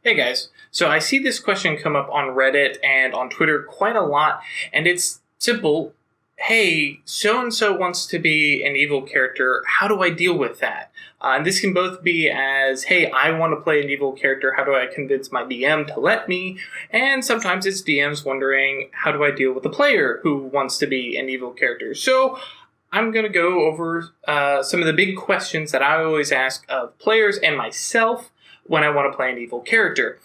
Hey guys, so I see this question come up on Reddit and on Twitter quite a lot, and it's simple. Hey, so-and-so wants to be an evil character. How do I deal with that? And this can both be as, hey, I want to play an evil character. How do I convince my DM to let me? And sometimes it's DMs wondering, how do I deal with a player who wants to be an evil character? So I'm going to go over some of the big questions that I always ask of players and myself when I want to play an evil character.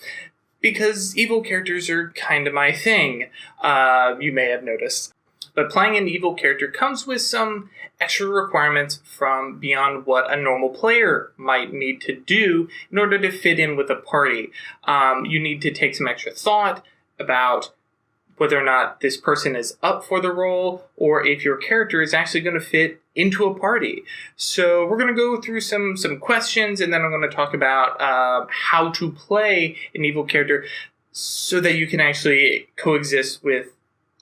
Because evil characters are kind of my thing, you may have noticed. But playing an evil character comes with some extra requirements from beyond what a normal player might need to do in order to fit in with a party. You need to take some extra thought about whether or not this person is up for the role, or if your character is actually going to fit into a party. So we're going to go through some questions, and then I'm going to talk about how to play an evil character so that you can actually coexist with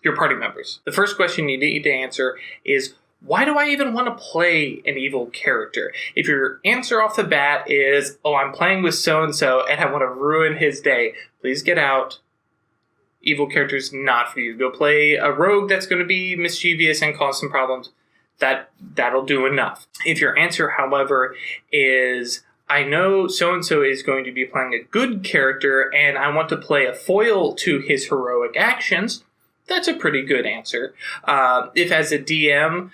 your party members. The first question you need to answer is, why do I even want to play an evil character? If your answer off the bat is, oh, I'm playing with so-and-so and I want to ruin his day, please get out. Evil character's not for you. Go play a rogue that's going to be mischievous and cause some problems. That'll do enough. If your answer, however, is, I know so-and-so is going to be playing a good character and I want to play a foil to his heroic actions, that's a pretty good answer. If as a DM,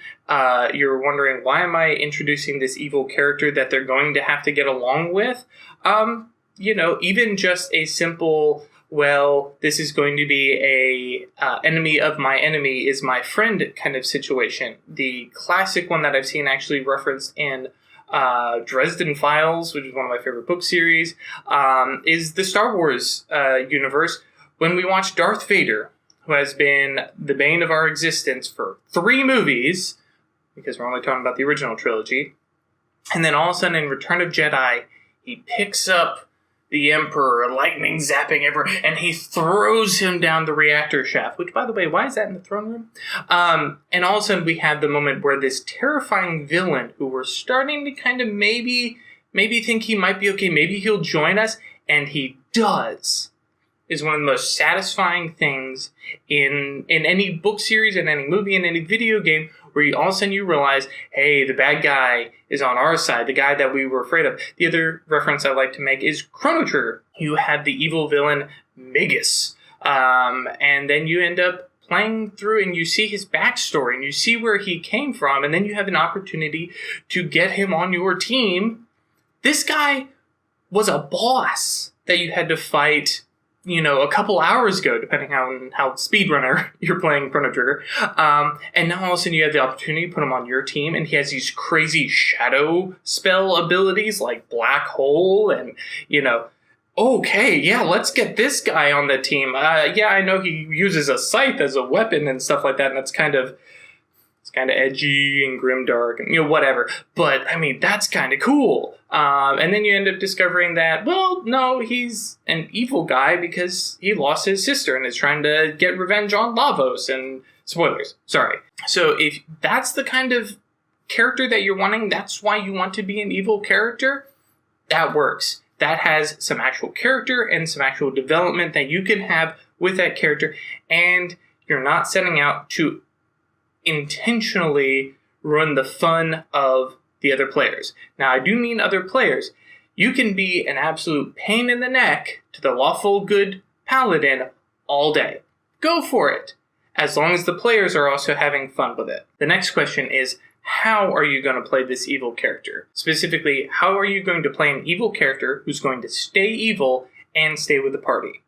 you're wondering, why am I introducing this evil character that they're going to have to get along with? Even just a simple, well, this is going to be a enemy of my enemy is my friend kind of situation. The classic one that I've seen actually referenced in Dresden Files, which is one of my favorite book series, is the Star Wars universe. When we watch Darth Vader, who has been the bane of our existence for 3 movies, because we're only talking about the original trilogy, and then all of a sudden in Return of Jedi, he picks up the Emperor, lightning zapping everywhere, and he throws him down the reactor shaft, which, by the way, why is that in the throne room? And all of a sudden we have the moment where this terrifying villain, who we're starting to kind of maybe think he might be okay, maybe he'll join us, and he does, is one of the most satisfying things in any book series, in any movie, in any video game, where all of a sudden you realize, hey, the bad guy is on our side, the guy that we were afraid of. The other reference I like to make is Chrono Trigger. You have the evil villain, Magus, and then you end up playing through and you see his backstory, and you see where he came from, and then you have an opportunity to get him on your team. This guy was a boss that you had to fight a couple hours ago, depending on how speedrunner you're playing Chrono Trigger. And now all of a sudden you have the opportunity to put him on your team, and he has these crazy shadow spell abilities like Black Hole, and, okay, yeah, let's get this guy on the team. I know he uses a scythe as a weapon and stuff like that, and it's kind of edgy and grimdark and, whatever. But, that's kind of cool. And then you end up discovering that, well, no, he's an evil guy because he lost his sister and is trying to get revenge on Lavos. And spoilers, sorry. So if that's the kind of character that you're wanting, that's why you want to be an evil character, that works. That has some actual character and some actual development that you can have with that character. And you're not setting out to intentionally ruin the fun of the other players. Now, I do mean other players. You can be an absolute pain in the neck to the lawful good paladin all day. Go for it, as long as the players are also having fun with it. The next question is, how are you going to play this evil character? Specifically, how are you going to play an evil character who's going to stay evil and stay with the party?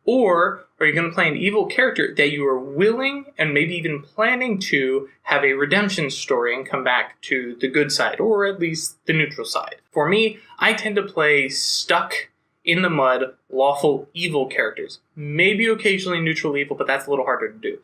Or are you going to play an evil character that you are willing and maybe even planning to have a redemption story and come back to the good side, or at least the neutral side? For me, I tend to play stuck in the mud, lawful evil characters. Maybe occasionally neutral evil, but that's a little harder to do.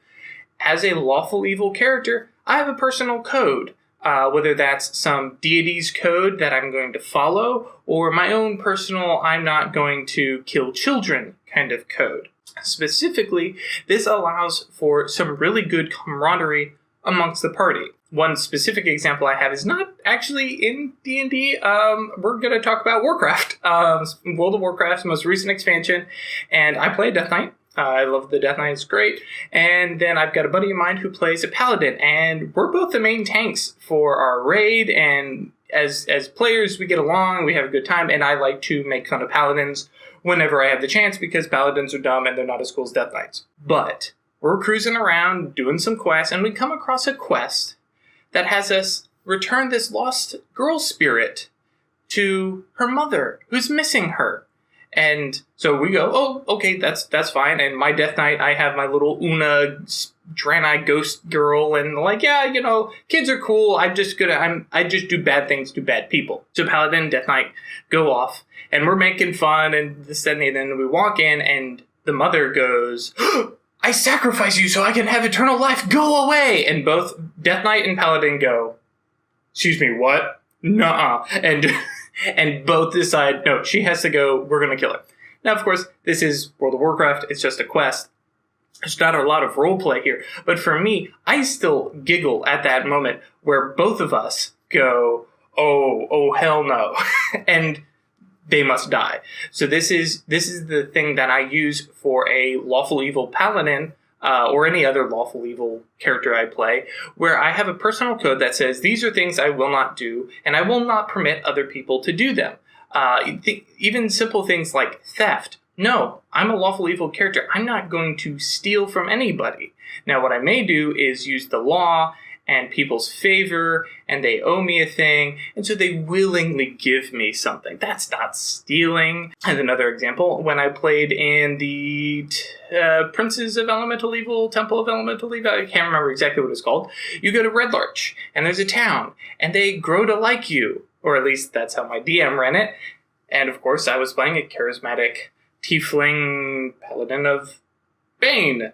As a lawful evil character, I have a personal code. Whether that's some deity's code that I'm going to follow, or my own personal I'm not going to kill children kind of code. Specifically, this allows for some really good camaraderie amongst the party. one specific example I have is not actually in D&D. We're going to talk about Warcraft, World of Warcraft's most recent expansion, and I play Death Knight. I love the Death Knight, it's great. And then I've got a buddy of mine who plays a Paladin, and we're both the main tanks for our raid, and as players, we get along, we have a good time, and I like to make fun of Paladins whenever I have the chance, because Paladins are dumb and they're not as cool as Death Knights. But we're cruising around doing some quests, and we come across a quest that has us return this lost girl spirit to her mother, who's missing her. And so we go, oh, okay, that's fine. And my Death Knight, I have my little Una Draenei ghost girl, and like, yeah, you know, kids are cool. I just do bad things to bad people. So Paladin, Death Knight go off, and we're making fun and this and that, and then we walk in, and the mother goes, I sacrifice you so I can have eternal life. Go away! And both Death Knight and Paladin go, excuse me, what? Nuh-uh. And both decide, no, she has to go, we're going to kill her. Now, of course, this is World of Warcraft, it's just a quest. There's not a lot of roleplay here. But for me, I still giggle at that moment where both of us go, oh, hell no. And they must die. So this is the thing that I use for a lawful evil paladin, or any other lawful evil character I play, where I have a personal code that says these are things I will not do, and I will not permit other people to do them. Even simple things like theft. No, I'm a lawful evil character. I'm not going to steal from anybody. Now, what I may do is use the law and people's favor, and they owe me a thing, and so they willingly give me something. That's not stealing. As another example, when I played in the Princes of Elemental Evil, Temple of Elemental Evil, I can't remember exactly what it's called, you go to Red Larch, and there's a town, and they grow to like you, or at least that's how my DM ran it. And of course, I was playing a charismatic tiefling paladin of bane,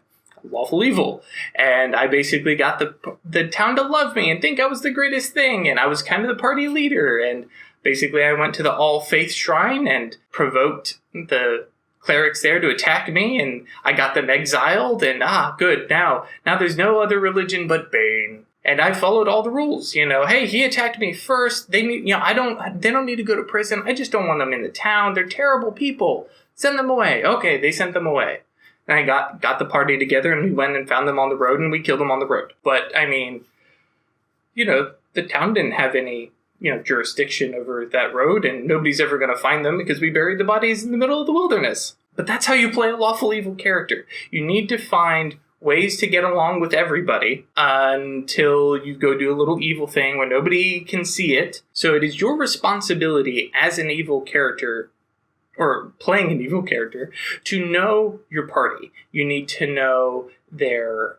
lawful evil, and I basically got the town to love me and think I was the greatest thing, and I was kind of the party leader, and basically I went to the All Faith Shrine and provoked the clerics there to attack me, and I got them exiled, and good, now there's no other religion but Bane. And I followed all the rules, hey, he attacked me first, they don't need to go to prison, I just don't want them in the town, they're terrible people, send them away. Okay, they sent them away. And I got the party together, and we went and found them on the road, and we killed them on the road. But, I mean, the town didn't have any, jurisdiction over that road, and nobody's ever going to find them because we buried the bodies in the middle of the wilderness. But that's how you play a lawful evil character. You need to find ways to get along with everybody until you go do a little evil thing where nobody can see it. So it is your responsibility as an evil character, or playing an evil character, to know your party. You need to know their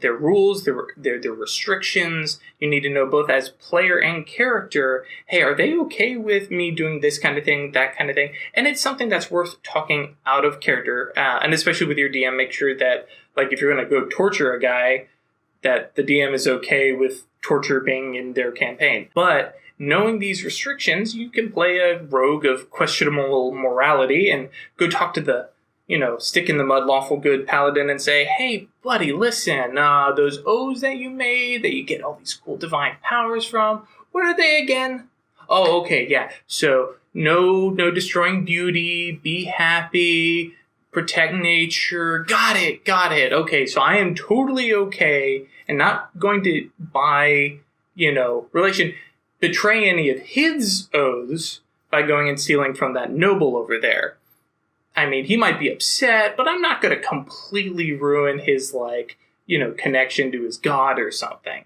rules, their restrictions. You need to know both as player and character, hey, are they okay with me doing this kind of thing, that kind of thing? And it's something that's worth talking out of character, and especially with your DM, make sure that, like, if you're going to go torture a guy, that the DM is okay with torture being in their campaign. But knowing these restrictions, you can play a rogue of questionable morality and go talk to the, stick in the mud lawful good paladin and say, hey, buddy, listen, those O's that you made, that you get all these cool divine powers from, what are they again? Oh, okay, yeah. So no destroying beauty, be happy, protect nature. Got it. Okay, so I am totally okay and not going to betray any of his oaths by going and stealing from that noble over there. I mean, he might be upset, but I'm not going to completely ruin his, connection to his god or something.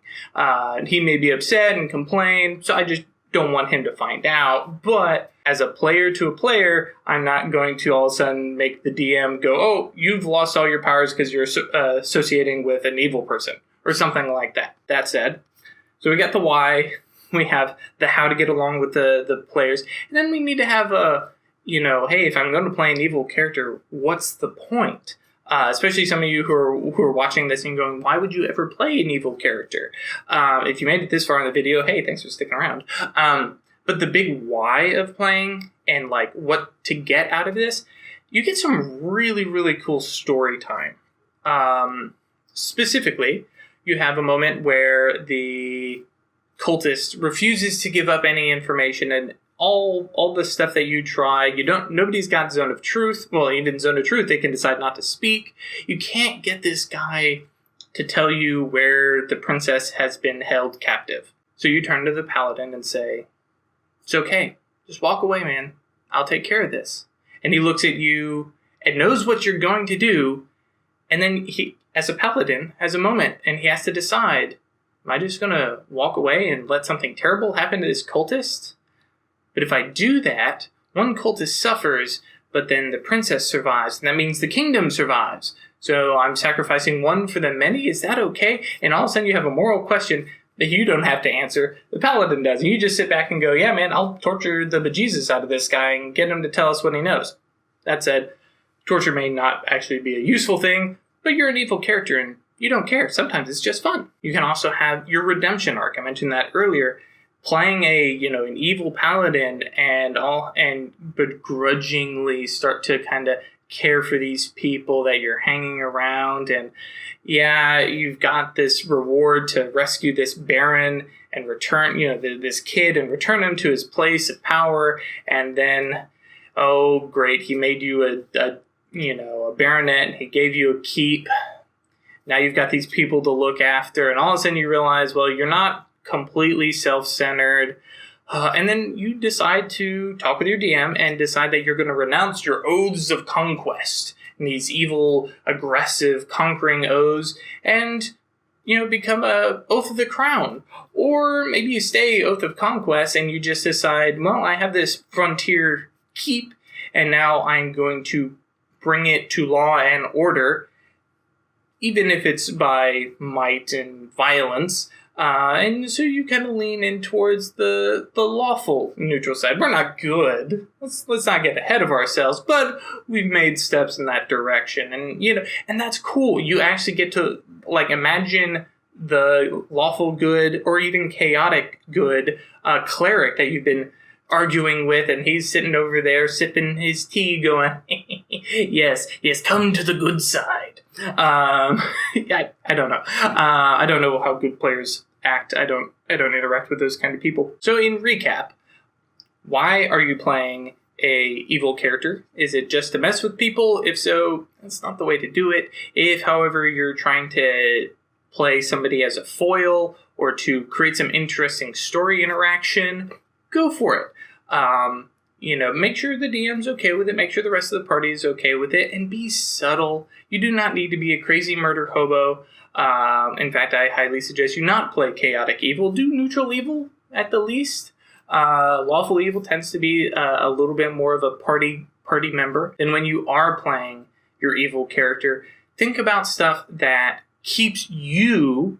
He may be upset and complain, so I just don't want him to find out. But as a player to a player, I'm not going to all of a sudden make the DM go, oh, you've lost all your powers because you're associating with an evil person, or something like that. That said, so we got the why. We have the how to get along with the players. And then we need to have hey, if I'm going to play an evil character, what's the point? Especially some of you who are watching this and going, why would you ever play an evil character? If you made it this far in the video, hey, thanks for sticking around. But the big why of playing and what to get out of this, you get some really, really cool story time. Specifically, you have a moment where the cultist refuses to give up any information, and all the stuff that you try, nobody's got zone of truth. Well, even zone of truth, they can decide not to speak. You can't get this guy to tell you where the princess has been held captive. So you turn to the paladin and say, it's okay. Just walk away, man. I'll take care of this. And he looks at you and knows what you're going to do. And then he, as a paladin, has a moment and he has to decide, am I just going to walk away and let something terrible happen to this cultist? But if I do that, one cultist suffers, but then the princess survives, and that means the kingdom survives. So I'm sacrificing one for the many? Is that okay? And all of a sudden you have a moral question that you don't have to answer. The paladin does. And you just sit back and go, yeah, man, I'll torture the bejesus out of this guy and get him to tell us what he knows. That said, torture may not actually be a useful thing, but you're an evil character and you don't care. Sometimes it's just fun. You can also have your redemption arc. I mentioned that earlier. Playing an evil paladin and begrudgingly start to kind of care for these people that you're hanging around, and yeah, you've got this reward to rescue this baron and return this kid and return him to his place of power, and then oh great, he made you a baronet and he gave you a keep. Now you've got these people to look after, and all of a sudden you realize, well, you're not completely self-centered, and then you decide to talk with your DM and decide that you're going to renounce your oaths of conquest and these evil, aggressive, conquering oaths, and become a oath of the crown. Or maybe you stay oath of conquest and you just decide, well, I have this frontier keep, and now I'm going to bring it to law and order, even if it's by might and violence. And so you kind of lean in towards the lawful neutral side. We're not good. Let's not get ahead of ourselves, but we've made steps in that direction. And, and that's cool. You actually get to, imagine the lawful good or even chaotic good cleric that you've been arguing with, and he's sitting over there sipping his tea going, yes, come to the good side. I don't know. I don't know how good players act. I don't interact with those kind of people. So in recap, why are you playing a evil character? Is it just to mess with people? If so, that's not the way to do it. If, however, you're trying to play somebody as a foil or to create some interesting story interaction, go for it. Make sure the DM's okay with it. Make sure the rest of the party is okay with it, and be subtle. You do not need to be a crazy murder hobo. In fact, I highly suggest you not play chaotic evil. Do neutral evil at the least. Lawful evil tends to be a little bit more of a party member. And when you are playing your evil character, think about stuff that keeps your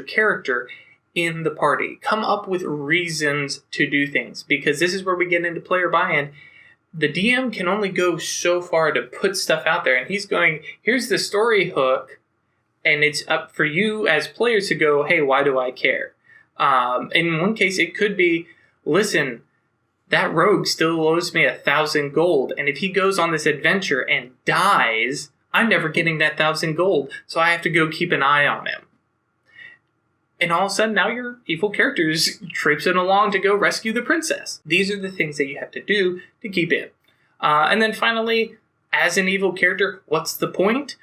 character in the party. Come up with reasons to do things, because this is where we get into player buy-in. The DM can only go so far to put stuff out there, and he's going, here's the story hook, and it's up for you as players to go, hey, why do I care? In one case, it could be, listen, that rogue still owes me 1,000 gold, and if he goes on this adventure and dies, I'm never getting that 1,000 gold, so I have to go keep an eye on him. And all of a sudden, now your evil character is traipsing along to go rescue the princess. These are the things that you have to do to keep in. And then finally, as an evil character, what's the point?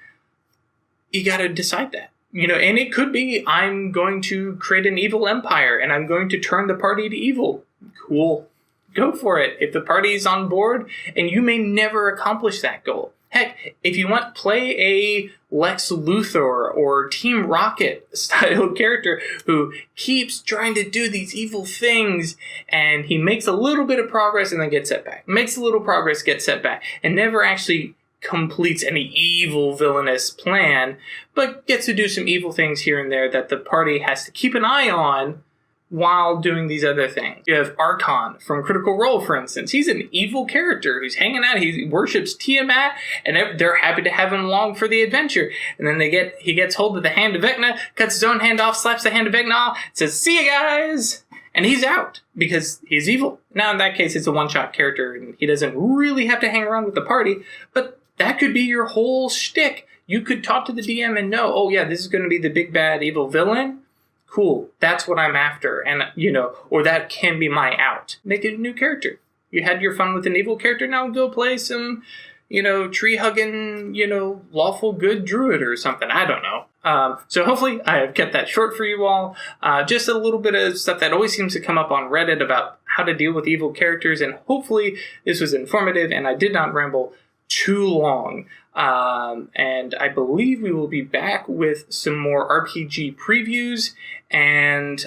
You got to decide that. And it could be, I'm going to create an evil empire and I'm going to turn the party to evil. Cool. Go for it. If the party's on board, and you may never accomplish that goal. Heck, if you want, play a Lex Luthor or Team Rocket style character who keeps trying to do these evil things, and he makes a little bit of progress and then gets set back. Makes a little progress, gets set back, and never actually completes any evil villainous plan, but gets to do some evil things here and there that the party has to keep an eye on while doing these other things. You have Archon from Critical Role, for instance. He's an evil character who's hanging out. He worships Tiamat, and they're happy to have him along for the adventure. And then he gets hold of the Hand of Vecna, cuts his own hand off, slaps the Hand of Vecna off, says, see you guys! And he's out, because he's evil. Now, in that case, it's a one-shot character, and he doesn't really have to hang around with the party, but that could be your whole shtick. you could talk to the DM and know, oh yeah, this is going to be the big bad evil villain. Cool, that's what I'm after, and or that can be my out. Make it a new character. You had your fun with an evil character, now go play some, tree-hugging, lawful good druid or something. I don't know. So hopefully I have kept that short for you all. Just a little bit of stuff that always seems to come up on Reddit about how to deal with evil characters, and hopefully this was informative and I did not ramble too long. And I believe we will be back with some more RPG previews and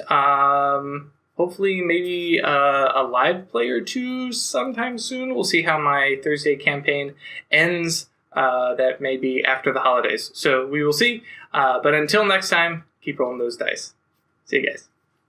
hopefully maybe a live play or two sometime soon. We'll see how my Thursday campaign ends. That may be after the holidays. So we will see. But until next time, keep rolling those dice. See you guys.